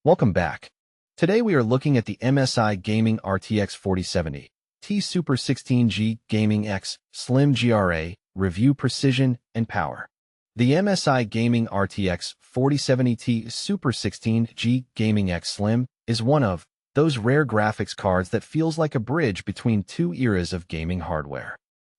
Welcome back. Today we are looking at the MSI Gaming RTX 4070 Ti Super 16G Gaming X Slim GRA, review precision and power. The MSI Gaming RTX 4070 Ti Super 16G Gaming X Slim is one of those rare graphics cards that feels like a bridge between two eras of gaming hardware.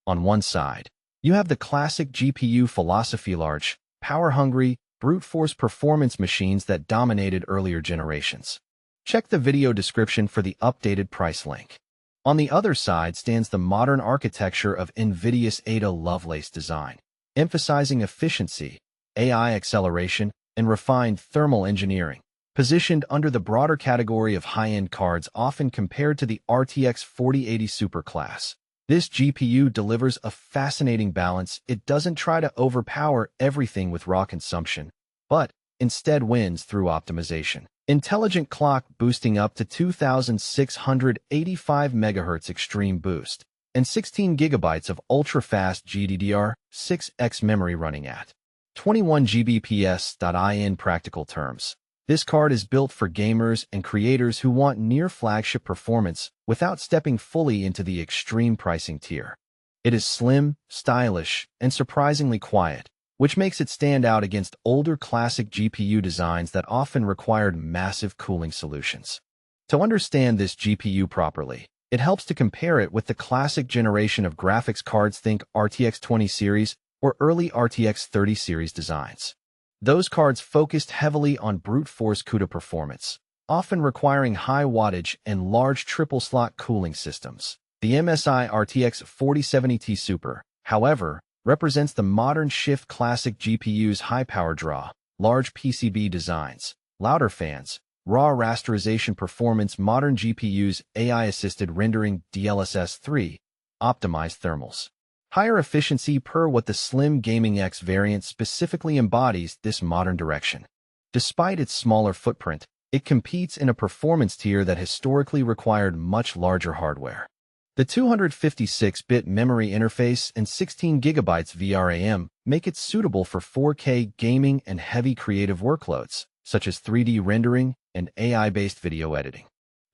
On one side, you have the classic GPU philosophylarge, power-hungry, brute force performance machines that dominated earlier generations. Check the video description for the updated price link. On the other side stands the modern architecture of NVIDIAs Ada Lovelace design, emphasizing efficiency, AI acceleration, and refined thermal engineering, positioned under the broader category of high-end cards often compared to the RTX 4080 superclass. This GPU delivers a fascinating balance. It doesn't try to overpower everything with raw consumption, but instead wins through optimization. Intelligent clock boosting up to 2,685 MHz extreme boost, and 16 GB of ultra-fast GDDR6X memory running at 21 Gbps. In practical terms, this card is built for gamers and creators who want near-flagship performance without stepping fully into the extreme pricing tier. It is slim, stylish, and surprisingly quiet, which makes it stand out against older classic GPU designs that often required massive cooling solutions. To understand this GPU properly, it helps to compare it with the classic generation of graphics cards. Think RTX 20 series or early RTX 30 series designs. Those cards focused heavily on brute force CUDA performance, often requiring high wattage and large triple-slot cooling systems. The MSI RTX 4070 Ti Super, however, represents the modern shift. Classic GPU's high power draw, large PCB designs, louder fans, raw rasterization performance. Modern GPU's AI-assisted rendering DLSS 3, optimized thermals. Higher efficiency per watt. The Slim Gaming X variant specifically embodies this modern direction. Despite its smaller footprint, it competes in a performance tier that historically required much larger hardware. The 256-bit memory interface and 16 GB VRAM make it suitable for 4K gaming and heavy creative workloads, such as 3D rendering and AI-based video editing.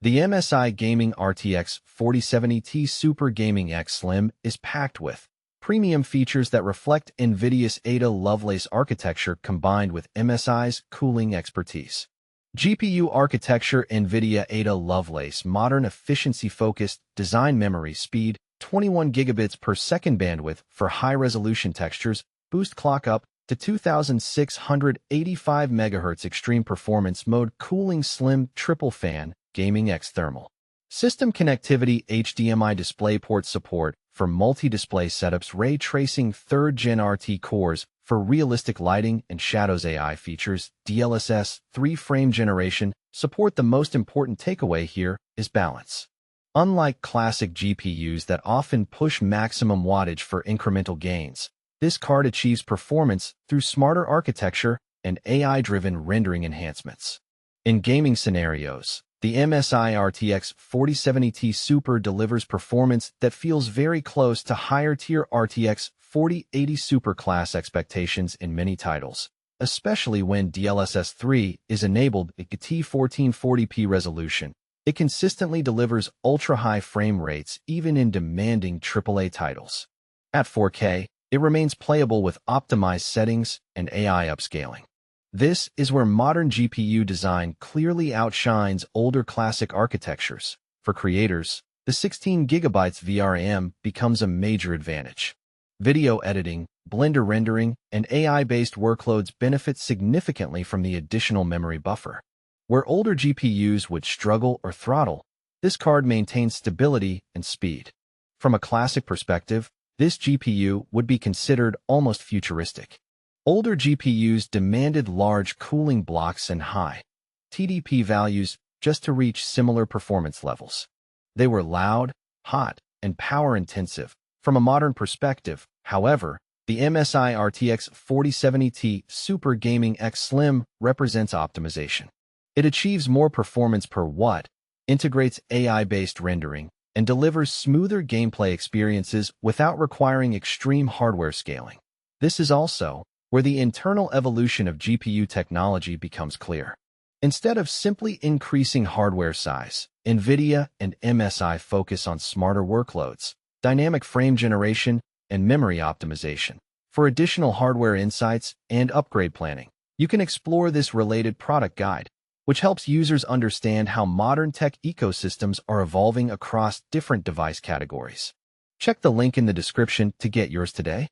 The MSI Gaming RTX 4070 Ti Super Gaming X Slim is packed with premium features that reflect NVIDIA's Ada Lovelace architecture combined with MSI's cooling expertise. GPU architecture: NVIDIA Ada Lovelace modern efficiency-focused design. Memory speed 21 gigabits per second bandwidth for high-resolution textures, boost clock up to 2,685 MHz extreme performance mode. Cooling: slim triple fan Gaming X thermal. System connectivity: HDMI DisplayPort support for multi-display setups. Ray tracing 3rd Gen RT cores for realistic lighting and shadows. AI features: DLSS 3 frame generation support. The most important takeaway here is balance. Unlike classic GPUs that often push maximum wattage for incremental gains, this card achieves performance through smarter architecture and AI-driven rendering enhancements. In gaming scenarios, the MSI RTX 4070 Ti Super delivers performance that feels very close to higher-tier RTX 4080 superclass expectations in many titles, especially when DLSS 3 is enabled at T1440p resolution. It consistently delivers ultra-high frame rates even in demanding AAA titles. At 4K, it remains playable with optimized settings and AI upscaling. This is where modern GPU design clearly outshines older classic architectures. For creators, the 16 GB VRAM becomes a major advantage. Video editing, Blender rendering, and AI-based workloads benefit significantly from the additional memory buffer. Where older GPUs would struggle or throttle, this card maintains stability and speed. From a classic perspective, this GPU would be considered almost futuristic. Older GPUs demanded large cooling blocks and high TDP values just to reach similar performance levels. They were loud, hot, and power-intensive. From a modern perspective, however, the MSI RTX 4070 Ti Super Gaming X Slim represents optimization. It achieves more performance per watt, integrates AI-based rendering, and delivers smoother gameplay experiences without requiring extreme hardware scaling. This is also where the internal evolution of GPU technology becomes clear. Instead of simply increasing hardware size, NVIDIA and MSI focus on smarter workloads, dynamic frame generation, and memory optimization. For additional hardware insights and upgrade planning, you can explore this related product guide, which helps users understand how modern tech ecosystems are evolving across different device categories. Check the link in the description to get yours today.